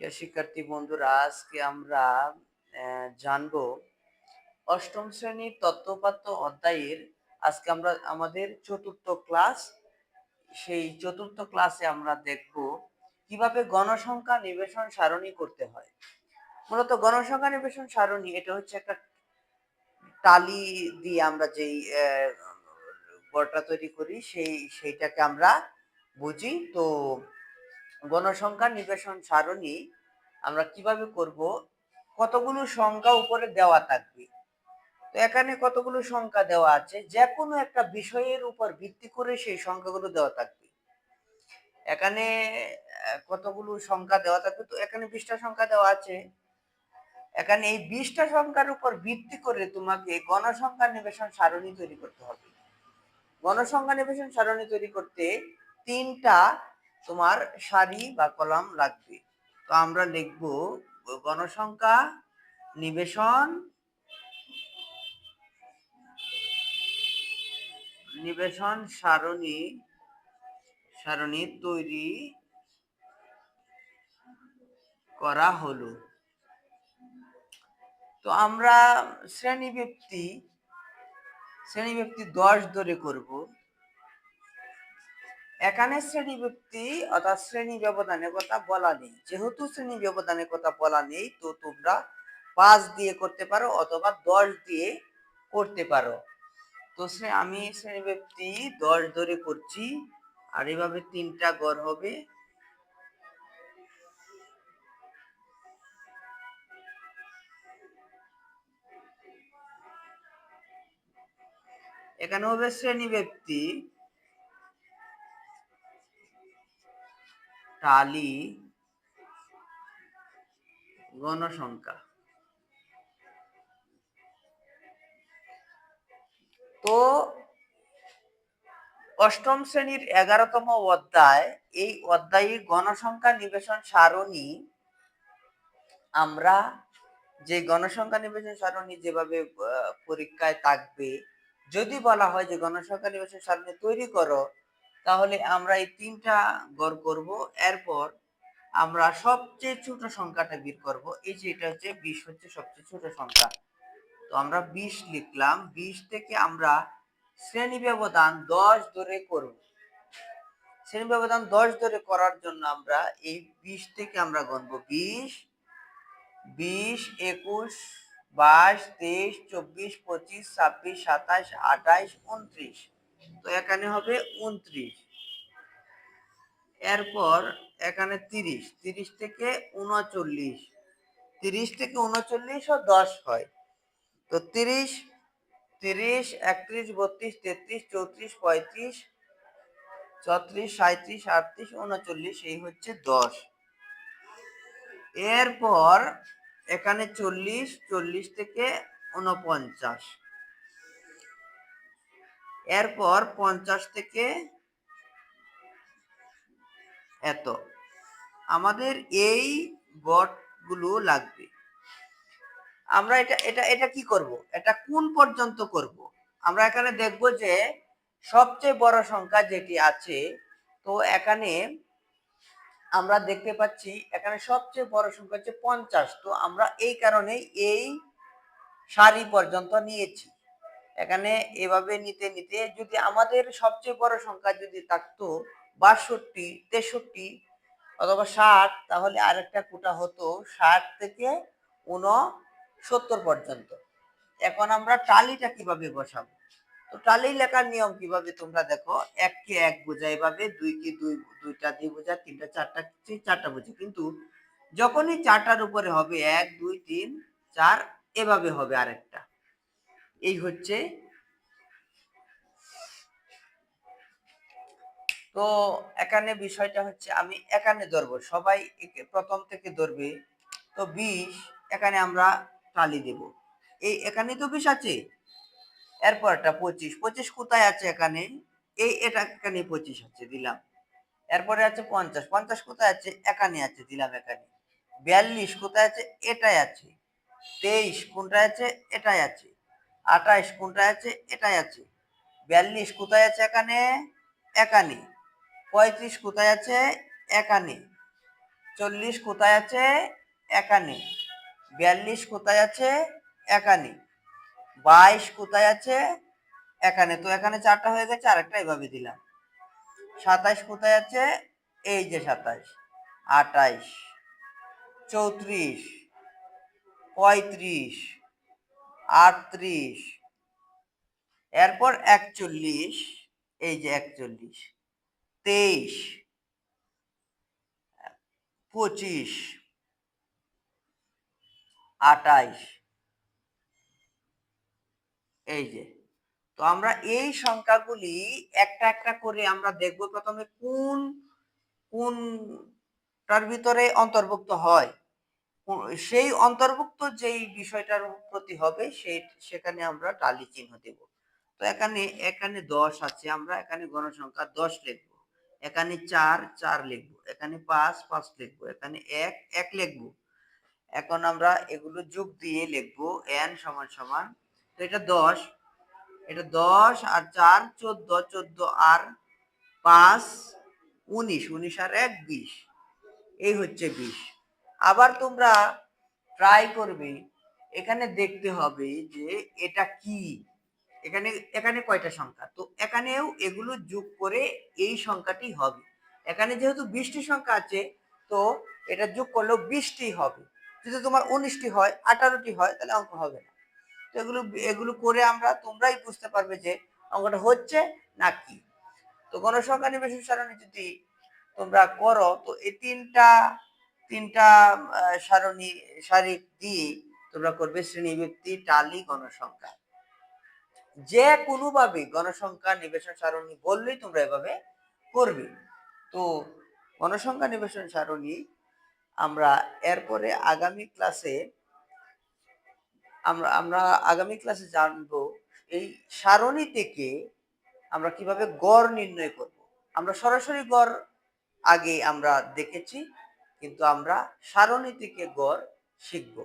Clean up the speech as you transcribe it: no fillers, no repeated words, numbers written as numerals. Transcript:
প্রিয় শিক্ষার্থী বন্ধুরা, আজকে আমরা জানবো অষ্টম শ্রেণীর তত্ত্বপাঠ্য অধ্যায়ের আজকে আমরা আমাদের চতুর্থ ক্লাস। সেই চতুর্থ ক্লাসে আমরা দেখব কিভাবে গণসংখ্যা নিবেশন সারণী করতে হয়। মূলত গণসংখ্যা নিবেশন সারণী এটা হচ্ছে একটা টালি দিয়ে আমরা যেই গড়টা তৈরি করি সেইটাকে আমরা বুঝি। তো গণসংখ্যা নিবেশন সারণী আমরা কিভাবে করব, কতগুলো সংখ্যা উপরে দেওয়া থাকবে। তো এখানে কতগুলো সংখ্যা দেওয়া আছে, যে কোনো একটা বিষয়ের উপর ভিত্তি করে সেই সংখ্যাগুলো দেওয়া থাকবে। এখানে কতগুলো সংখ্যা দেওয়া থাকবে, তো এখানে 20টা সংখ্যা দেওয়া আছে। এখানে এই 20টা সংখ্যার উপর ভিত্তি করে তোমাকে গণসংখ্যা নিবেশন সারণী তৈরি করতে হবে। গণসংখ্যা নিবেশন সারণী তৈরি করতে 3টা তোমার সারি বা কলাম লাগবে। তো আমরা লিখব গণসংখ্যা নিবেশন সারণী তৈরি করা হলো। তো আমরা শ্রেণীব্যক্তি 10 ধরে করব। এখানে শ্রেণীব্যক্তি অর্থাৎ শ্রেণী ব্যবধানের কথা বলা নেই। যেহেতু শ্রেণী ব্যবধানের কথা বলা নেই, তো তোমরা 5 দিয়ে করতে পারো অথবা 10 দিয়ে করতে পারো। তো আমি শ্রেণীব্যক্তি 10 ধরে করছি, আর এভাবে 3টা গড় হবে। এখানে হবে শ্রেণীব্যক্তি টালি গণসংখ্যা। তো অষ্টম শ্রেণীর 11তম অধ্যায়, এই অধ্যায়ে গণসংখ্যা নিবেশন সারণী, আমরা যে গণসংখ্যা নিবেশন সারণী যেভাবে পরীক্ষায় থাকবে, যদি বলা হয় যে গণসংখ্যা নিবেশন সারণী তৈরি করো, তাহলে আমরা এই 3টা গড় করব। এরপর আমরা সবচেয়ে ছোট সংখ্যাটা বের করব। এই যে এটা হচ্ছে 20 হচ্ছে সবচেয়ে ছোট সংখ্যা। তো আমরা 20 লিখলাম। 20 থেকে আমরা শ্রেণী ব্যবধান 10 ধরে করব। শ্রেণী ব্যবধান 10 ধরে করার জন্য আমরা এই 20 থেকে আমরা গণব 20, 21, 22, 23, 24, 25, 26, 27, 28, 29। তো এখানে হবে 29। এরপর এখানে 30, 30 থেকে 39, 30 থেকে 39 ও 10 হয়। তো 30, 31, 32, 33, 34, 35, 36, 37, 38, 39, এই হচ্ছে 10। এরপর এখানে 40, 40 থেকে 49, এরপর 50 থেকে এত। আমাদের এই গড়গুলো লাগবে। আমরা এটা কি করব, এটা কোন পর্যন্ত করব? আমরা এখানে দেখব যে সবচেয়ে বড় সংখ্যা যেটি আছে, তো এখানে আমরা দেখতে পাচ্ছি এখানে সবচেয়ে বড় সংখ্যা হচ্ছে 50। তো আমরা এই কারণে এই সারি পর্যন্ত নিয়েছি। এখানে এভাবে নিতে নিতে যদি আমাদের সবচেয়ে বড় সংখ্যা যদি থাকতো 62, 63 অথবা 60, তাহলে আরেকটা কোটা হতো 60 থেকে 69 পর্যন্ত। এখন আমরা টালিটা কিভাবে বসাবো? তো টালি লেখার নিয়ম কিভাবে তোমরা দেখো, 1 কে 1 বোঝায় এভাবে, 2 কে 2টা দিয়ে বোঝায়, 3টা 4টা বোঝায়। কিন্তু যখনই 4টার উপরে হবে 1, 2, 3, 4 এভাবে হবে আরেকটা। এই হচ্ছে। তো এখানে বিষয়টা হচ্ছে আমি এখানে ধরবো, সবাই প্রথম থেকে ধরবে। তো 20, এখানে আমরা টালি দেব। এখানে তো 20 আছে। এরপরটা 25, 25 কোথায় আছে? এখানে এটা এখানে 25 আছে, দিলাম। এরপরে আছে 50, 50 কোথায় আছে? এখানে আছে, দিলাম এখানে। 42 কোথায় আছে? এটাই আছে। 23 কোনটায় আছে? এটাই আছে। 28 কোনটায় আছে? এটাই আছে। 42 কোথায় আছে? এখানে, এখানে। 35 কোথায় আছে? এখানে। 40 কোথায় আছে? এখানে। 42 কোথায় আছে? এখানে। 22 কোথায় আছে? এখানে। তো এখানে 4টা হয়ে গেছে, আরেকটা এভাবে দিলাম। 27 কোথায় আছে? এই যে 27। 28, 34, 35, 38, এরপর 41, এই যে 41, 23, 25, 28, এই যে। তো আমরা এই সংখ্যাগুলি একটা একটা করে আমরা দেখব প্রথমে কোনটার ভিতরে অন্তর্ভুক্ত হয়। সেই অন্তর্ভুক্ত যেই বিষয়টার প্রতি হবে সেখানে আমরা টালি চিহ্ন দেব। তো এখানে এখানে 10 আছে, আমরা এখানে গণসংখ্যা 10 লিখব। এখানে 4 4 লিখব, এখানে 5 5 লিখব, এখানে 1 1 লিখব। এখন আমরা এগুলো যোগ দিয়ে লিখব n সমান সমান। তো এটা 10, এটা 10 আর 4 14, 14 আর 5 19, 19 আর 1 20, এই হচ্ছে 20। আবার তোমরা ট্রাই করবে, এখানে দেখতে হবে যে এটা কি, এখানে এখানে কয়টা সংখ্যা। তো এখানেও এগুলো যোগ করে এই সংখ্যাটি হবে। এখানে যেহেতু 20টি সংখ্যা আছে, তো এটা যোগ করলেও 20টি হবে। যদি তোমার 19টি হয়, 18টি হয়, তাহলে অঙ্ক হবে না। তো এগুলো এগুলো করে আমরা, তোমরাই বুঝতে পারবে যে অঙ্কটা হচ্ছে না কি। তো গণসংখ্যা নিবেশন সারণী যদি তোমরা করো, তো এই তিনটা তিনটা সারি দিয়ে তোমরা করবে শ্রেণীভিত্তি, টালি, গণসংখ্যা। যে কোনোভাবে গণসংখ্যা নিবেশন সারণী বললেই তোমরা এভাবে করবে। তো গণসংখ্যা নিবেশন সারণী আমরা এরপরে আগামী ক্লাসে জানবো এই সারণী থেকে আমরা কিভাবে গড় নির্ণয় করব। আমরা সরাসরি গড় আগে আমরা দেখেছি, কিন্তু আমরা সারণী থেকে গড় শিখব।